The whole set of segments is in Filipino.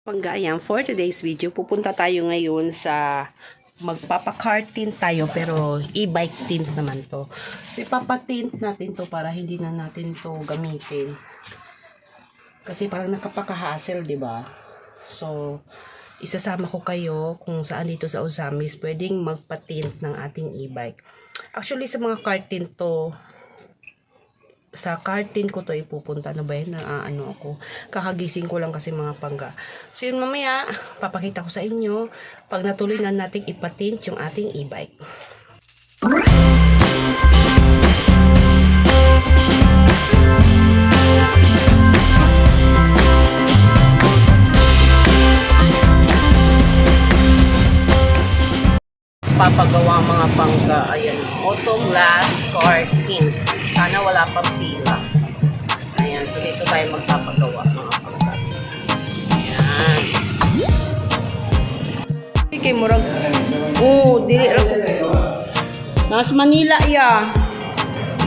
Panggayang, for today's video, pupunta tayo ngayon sa magpapa-car-tint tayo pero e-bike tint naman to. So ipapa-tint natin to para hindi na natin to gamitin. Kasi parang nakapaka-hassle, 'di ba? So isasama ko kayo kung saan dito sa Ozamis pwedeng magpa-tint ng ating e-bike. Actually sa mga car tint to, sa car tint ko to ipupunta. Ano ba yun? Ano ako. Kakagising ko lang kasi mga pangga. So yun mamaya, papakita ko sa inyo pag natuloy na nating ipatint yung ating e-bike. Papagawa mga pangga. Ayan. Auto glass car tint. Sana wala pang pila. Ayan. So, dito tayo magpapagawa mga pangga. Ayan. Okay, murag. Oh, dili. Nas Manila ya.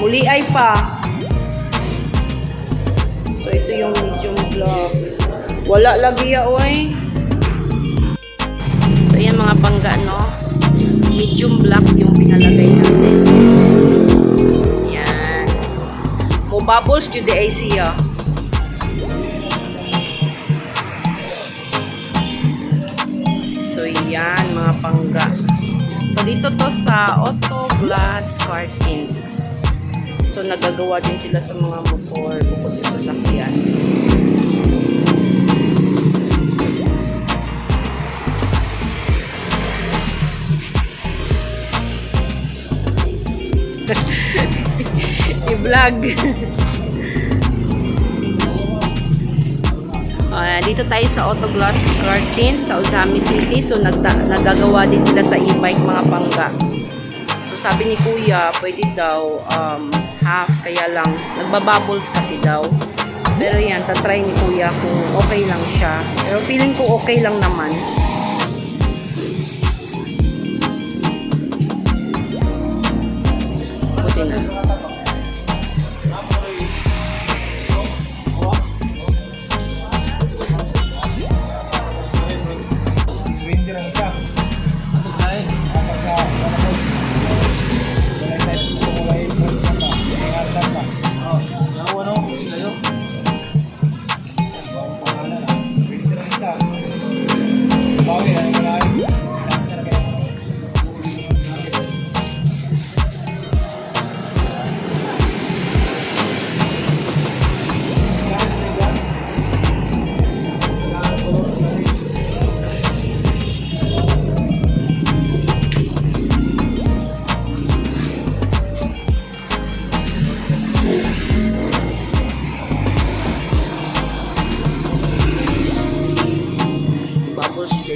Muli ay pa. So, ito yung medium block. Wala lagi ya, oy. So, ayan mga pangga, no? Medium black yung pinalagay natin. Yan. Mo bubbles to the AC, ah. So, yan mga pangga. So, dito to sa Auto Glass Car Tint. So, nagagawa din sila sa mga motor bukod sa sasakyan. I-vlog. Dito tayo sa Auto Glass Car Tint sa Ozamis City. So nagagawa din sila sa e-bike mga pangga. So sabi ni Kuya, pwede daw half, kaya lang nagbabubbles kasi daw. Pero yan, tatry ni Kuya kung okay lang siya. Pero feeling ko okay lang naman. Buti na.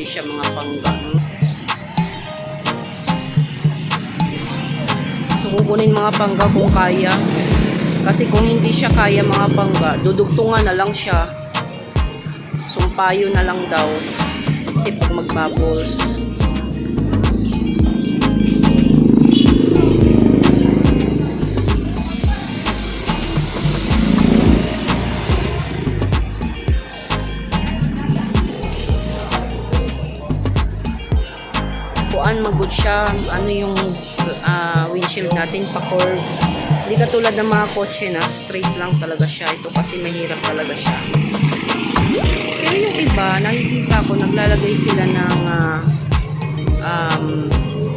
Siya mga pangga. So kukunin mga pangga kung kaya, kasi kung hindi siya kaya mga pangga, dudugtungan na lang siya, sumpayo na lang daw kasi pag magbubbles. Magod siya, ano yung windshield natin pa-curve. Hindi katulad ng mga kotse na straight lang talaga siya. Ito kasi mahirap talaga siya. Pero yung iba, nakikita ko naglalagay sila ng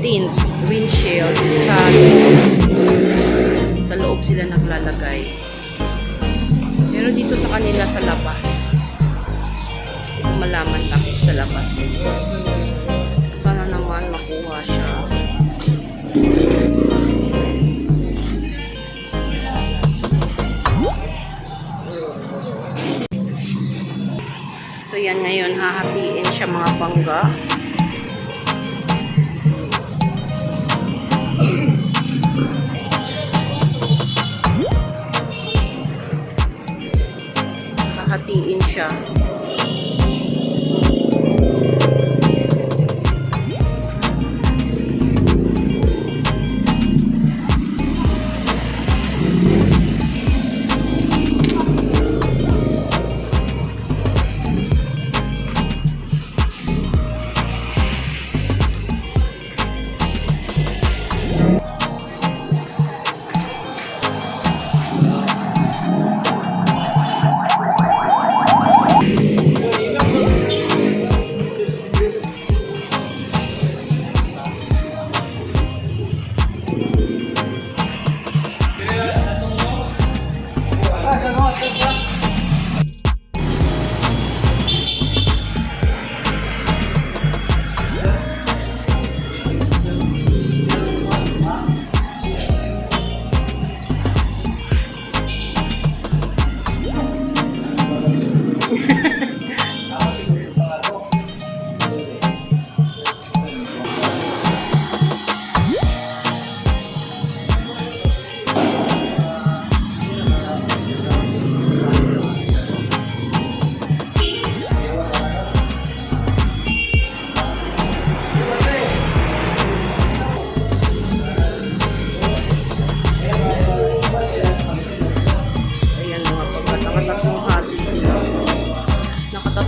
tint, windshield sa loob sila naglalagay. Pero dito sa kanila sa labas, malaman bakit sa labas. Sana naman makuha siya. So yan ngayon, hahatiin siya mga pangga. Hahatiin siya.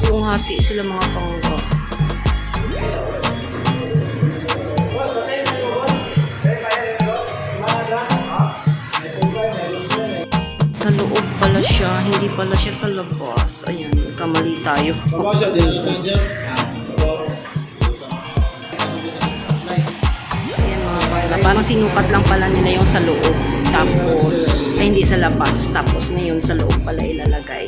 Yung hati sila mga pangga. Sa loob pala siya, hindi pala siya sa labas. Ayan, kamali tayo. Ayan mga pangga, parang sinukat lang pala nila yung sa loob. Tapos, ay hindi sa labas. Tapos ngayon sa loob pala ilalagay.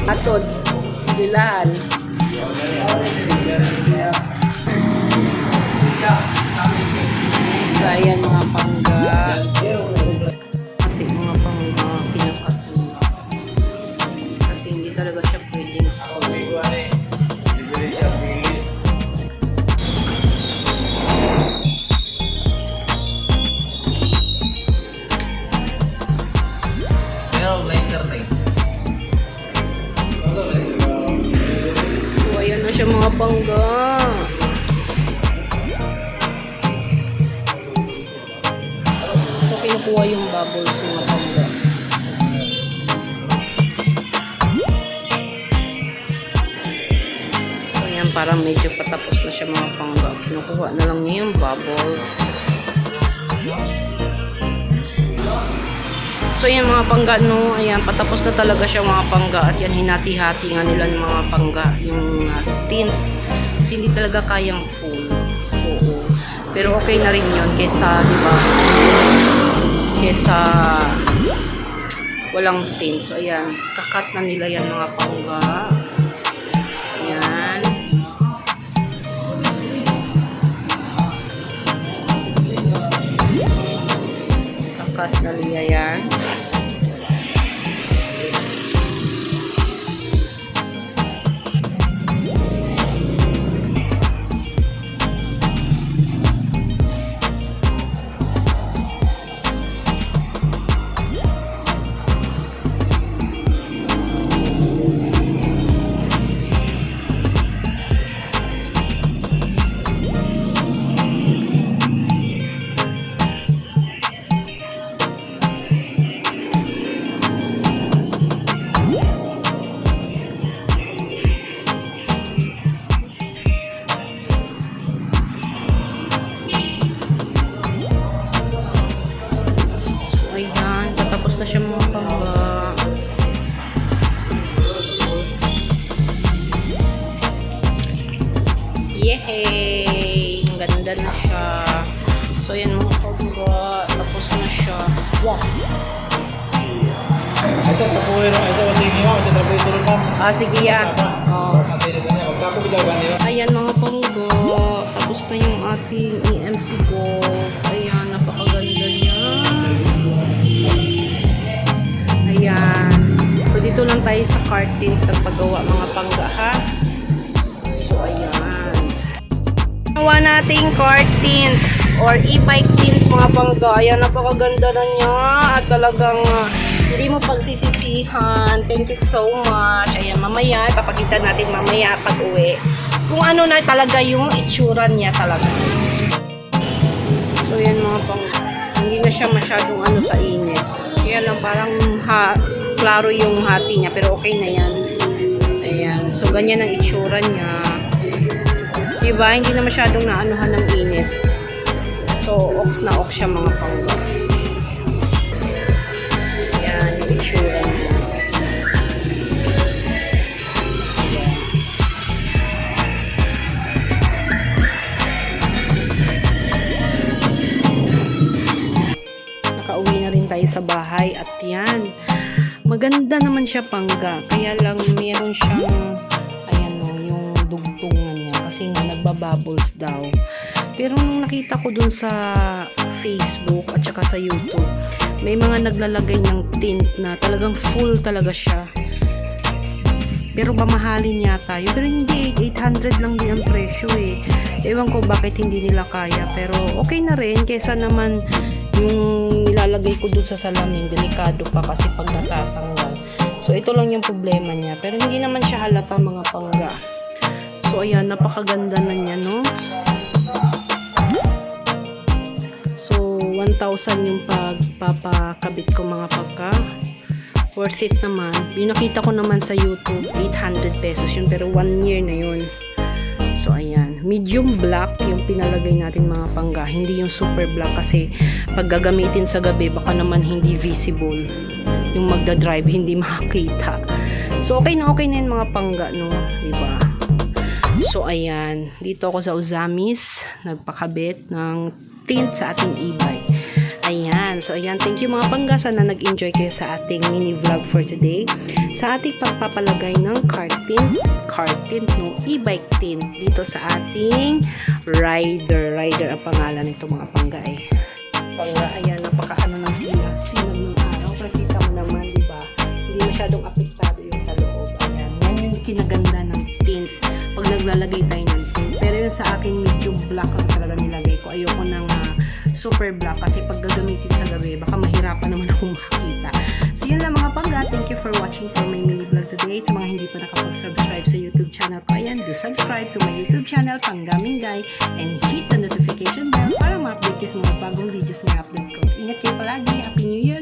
Atod, bilahan. So, ayan mga pangga. Ati mga pangga, pinakat mo. Kasi hindi talaga siya pwedeng. So, ayan na siya mga pangga. So, kinukuha yung bubbles mga pangga. So, ayan, parang medyo patapos na siya mga pangga. Kinukuha na lang niya yung bubbles. So, yan mga pangga, no? Ayan, patapos na talaga siya mga pangga. At yan, hinati-hati nga nila ng mga pangga. Yung tint. Kasi hindi talaga kayang full. Oo. Pero okay na rin yun. Kesa, di ba? Kesa walang tint. So, ayan. Kakat na nila yan mga pangga. Ayan. Kakat na nila yan. Yehey! Ang ganda na siya. So, yan mga pagba. Tapos na siya. Wow! Isa tapuhin mo, isa wasigi mo, isa tapuhin sulod mo. Sige yan. Oh. Ayan mga panggo. Tapos na yung ating EMC Golf. Ayan, napakaganda niya. Ayan. So, dito lang tayo sa karting pagpagawa mga pangga, ha? So, ayan. Gawa nating car tint or e-bike tint mga pangga. Ayan, napakaganda na niya. At talagang hindi mo pagsisisihan. Thank you so much. Ayan, mamaya, papakita natin mamaya pag uwi kung ano na talaga yung itsura niya talaga. So, yan mga pangga. Hindi na siya masyadong ano sa init. Kaya lang parang klaro yung hati niya. Pero okay na yan. Ayan. So, ganyan ang itsura niya. Diba? Hindi na masyadong naanuhan ng init. So, ox na ox siya mga pangga. Ayan, yung itsura niya. Nakauwi na rin tayo sa bahay at yan. Maganda naman siya pangga. Kaya lang meron siyang ayan o, yung dugtungan niya. Kasi nga nagbabubbles daw. Pero nung nakita ko dun sa Facebook at saka sa YouTube, may mga naglalagay ng tint na talagang full talaga siya. Pero mamahalin yata yun. Pero hindi, 800 lang din ang presyo eh. Ewan ko bakit hindi nila kaya. Pero okay na rin. Kesa naman yung nilalagay ko dun sa salamin, delikado pa kasi pag natatanggal. So ito lang yung problema niya. Pero hindi naman siya halata mga pangga. So ayan, napakaganda na niya, no? 1,000 yung pagpapakabit ko mga pagka. Worth it naman. Yung nakita ko naman sa YouTube, 800 pesos yun. Pero 1 year na yun. So, ayan. Medium black yung pinalagay natin mga pangga. Hindi yung super black kasi pag gagamitin sa gabi, baka naman hindi visible. Yung magdadrive, hindi makakita. So, okay na yun mga pangga, no? Diba? So, ayan. Dito ako sa Uzamis. Nagpakabit ng tint sa ating e-bike. Ayan. So, ayan. Thank you mga pangga. Sana nag-enjoy kayo sa ating mini vlog for today. Sa ating pagpapalagay ng car tint, no? E-bike tint. Dito sa ating rider. Rider ang pangalan nito mga pangga eh. Pangga, ayan. Napaka-ano ng sinag ng araw. Pero kita mo naman, di ba? Hindi masyadong apektado yung sa loob. Ayan. Yan yung kinaganda ng tint. Pag naglalagay tayo ng tint. Pero yung sa akin, medium black lang talaga nilagay ko. Ayoko ng super black kasi pag gagamitin sa gabi, baka mahirapan naman akong makita. So yun lang mga pangga. Thank you for watching for my mini vlog today. Sa mga hindi pa nakapag-subscribe sa YouTube channel ko, ayan, do subscribe to my YouTube channel, Panggamingay, and hit the notification bell para ma-update kayo sa mga bagong videos na upload ko. Ingat kayo palagi. Happy New Year!